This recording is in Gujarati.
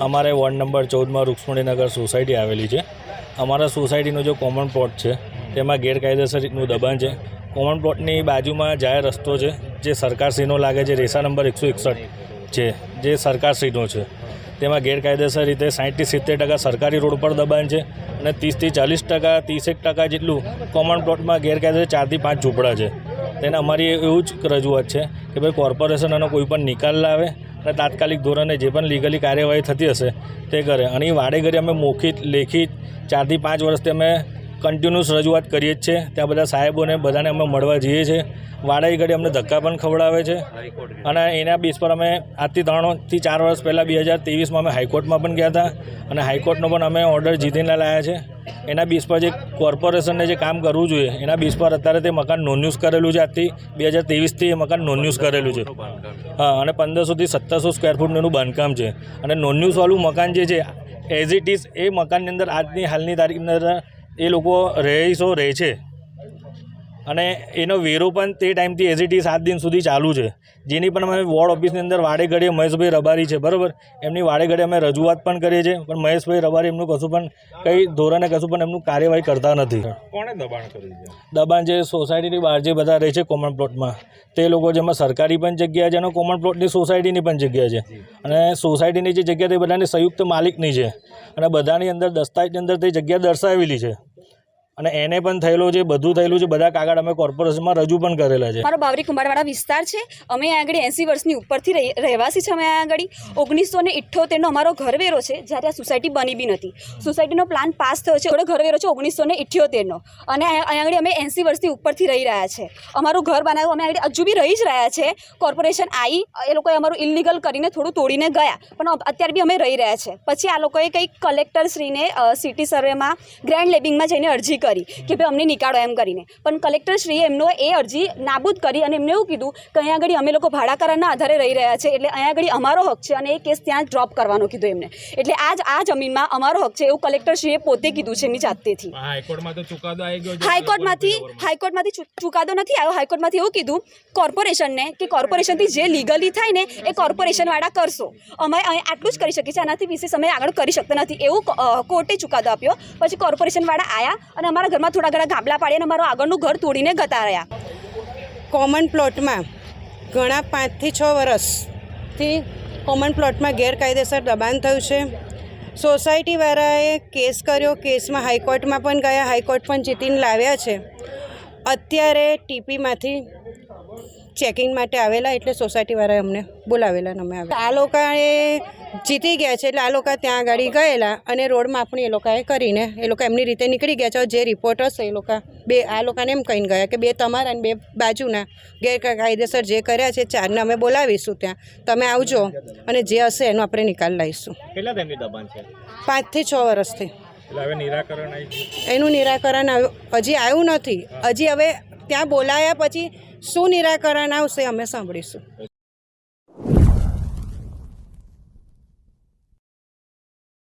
અમારે વોર્ડ નંબર 14 રૂક્ષ્મણીનગર સોસાયટી આવેલી છે। અમારા સોસાયટીનો જો કોમન પ્લોટ છે તેમાં ગેરકાયદેસર રીતનું દબાણ છે। કોમન પ્લોટની બાજુમાં જાહેર રસ્તો છે જે સરકારશ્રીનો લાગે છે, રેસા નંબર 161 છે જે સરકારશ્રીનો છે। તેમાં ગેરકાયદેસર રીતે 60 થી 70% સરકારી રોડ પર દબાણ છે અને 30 થી 40%, 30% જેટલું કોમન પ્લોટમાં ગેરકાયદેસર 4 થી 5 ઝૂંપડા છે। તેને અમારી એવું જ રજૂઆત છે કે ભાઈ કોર્પોરેશન આનો કોઈ પણ નિકાલ લાવે અને તાત્કાલિક ધોરણે જે પણ લીગલી કાર્યવાહી થતી હશે તે કરે। અને વાડે ઘડી અમે મૌખિક, લેખિત 4 થી 5 વર્ષથી અમે કન્ટિન્યુઅસ રજૂઆત કરીએ જ છે। ત્યાં બધા સાહેબોને બધાને અમે મળવા જઈએ છીએ। વાડે ઘડી અમને ધક્કા પણ ખવડાવે છે અને એના બેઝ પર અમે આજથી 3 થી 4 વર્ષ પહેલાં 2023માં અમે હાઈકોર્ટમાં પણ ગયા હતા અને હાઈકોર્ટનો પણ અમે ઓર્ડર જીતીને લાવ્યા છે। એના બેઝ પર જે કોર્પોરેશનને જે કામ કરવું જોઈએ એના બેઝ પર અત્યારે તે મકાન નોન યુઝ કરેલું છે। આજથી 2023થી એ મકાન નોન યુઝ કરેલું છે। હા, અને 1500 થી 1700 સ્ક્વેર ફૂટનું એનું બાંધકામ છે અને નોન યુઝવાળું મકાન જે છે એઝ ઇટ ઇઝ એ મકાનની અંદર આજની હાલની તારીખની અંદર એ લોકો રહીશો રહે છે અને એનો વેરો પણ તે ટાઈમથી એઝ ઇટ ઇઝ 7 દિન સુધી ચાલુ છે। જેની પણ અમે વોર્ડ ઓફિસની અંદર વાડે ઘડીએ મહેશભાઈ રબારી છે, બરાબર, એમની વાડે ઘડીએ અમે રજૂઆત પણ કરીએ છીએ, પણ મહેશભાઈ રબારી એમનું કશું પણ કંઈ ધોરણે કશું પણ એમનું કાર્યવાહી કરતા નથી। કોણે દબાણ કર્યું છે? દબાણ જે સોસાયટીની બહાર જે બધા રહે છે કોમન પ્લોટમાં તે લોકો, જેમાં સરકારી પણ જગ્યા છે અને કોમન પ્લોટની સોસાયટીની પણ જગ્યા છે અને સોસાયટીની જે જગ્યા તે બધાની સંયુક્ત માલિકની છે અને બધાની અંદર દસ્તાવેજની અંદર તે જગ્યા દર્શાવેલી છે અને એને પણ થયેલો છે, બધું થયેલું છે। બધા કાગળ અમે કોર્પોરેશનમાં રજૂ પણ કરેલા છે। મારો બાવરી કુંભારવાળા વિસ્તાર છે। અમે અહીંયા આગળ 80 વર્ષની ઉપરથી રહેવાસી છે। અમે અહીંયા આગળ 1978નો અમારો ઘરવેરો છે, જ્યારે આ સોસાયટી બની બી નથી। સોસાયટીનો પ્લાન પાસ થયો છે, થોડો ઘરવેરો છે 1978નો અને અહીંયા આગળ અમે 80 વર્ષથી ઉપરથી રહી રહ્યા છે। અમારું ઘર બનાવ્યું, અમે આગળ હજુ બી રહી જ રહ્યા છે। કોર્પોરેશન આવી, એ લોકોએ અમારું ઇલીગલ કરીને થોડું તોડીને ગયા, પણ અત્યારે બી અમે રહી રહ્યા છે। પછી આ લોકોએ કંઈક કલેક્ટરશ્રીને સિટી સર્વેમાં ગ્રેન્ડ લેબિંગમાં જઈને અરજી કરી કે ભાઈ અમને નીકાળો એમ કરીને, પણ કલેક્ટરશ્રીએ એમનો એ અરજી નાબૂદ કરી અને એમને એવું કીધું કે અહીંયા આગળ અમે લોકો ભાડા કરારના આધારે રહી રહ્યા છે, એટલે અહીંયા આગળ અમારો હક છે અને એ કેસ ત્યાં ડ્રોપ કરવાનો કીધું એમને। એટલે આ જમીનમાં અમારો હક છે એવું કલેક્ટરશ્રીએ પોતે કીધું છે એમની જાતેથી। હાઈકોર્ટમાં તો ચુકાદો આવી ગયો છે। હાઈકોર્ટમાંથી ચુકાદો નથી આવ્યો। હાઈકોર્ટમાંથી એવું કીધું કોર્પોરેશનને કે કોર્પોરેશનથી જે લીગલી થાય ને એ કોર્પોરેશનવાળા કરશો, અમે આટલું જ કરી શકીએ છીએ, આનાથી વિશેષ અમે આગળ કરી શકતા નથી એવું કોર્ટે ચુકાદો આપ્યો। પછી કોર્પોરેશનવાળા આવ્યા અને અમારા ઘરમાં થોડા ઘણા ગાબલા પાડી અને અમારું આગળનું ઘર તોડીને જતા રહ્યા। કોમન પ્લોટમાં ઘણા 5 થી 6 વર્ષથી કોમન પ્લોટમાં ગેરકાયદેસર દબાણ થયું છે। સોસાયટીવાળાએ કેસ કર્યો, કેસમાં હાઈકોર્ટમાં પણ ગયા, હાઈકોર્ટ પણ જીતીને લાવ્યા છે। અત્યારે ટીપીમાંથી ચેકિંગ માટે આવેલા, એટલે સોસાયટીવાળાએ અમને બોલાવેલા, અમે આવ્યા। આ લોકોએ જીતી ગયા છે એટલે આ લોકો ત્યાં આગળ ગયેલા અને રોડમાં આપણે એ લોકોએ કરીને એ લોકો એમની રીતે નીકળી ગયા છે। જે રિપોર્ટ હશે એ લોકો આ લોકોને એમ કહીને ગયા કે 2 તમારા અને 2 બાજુના ગેરકાયદેસર જે કર્યા છે 4ને અમે બોલાવીશું, ત્યાં તમે આવજો અને જે હશે એનો આપણે નિકાલ લાવીશું। કેટલા ટાઈમથી દબાણ છે? 5 થી 6 વર્ષથી। હવે નિરાકરણ આવી ગયું? એનું નિરાકરણ હજી આવ્યું નથી। હજી હવે ત્યાં બોલાયા પછી શું નિરાકરણ આવશે અમે સાંભળીશું।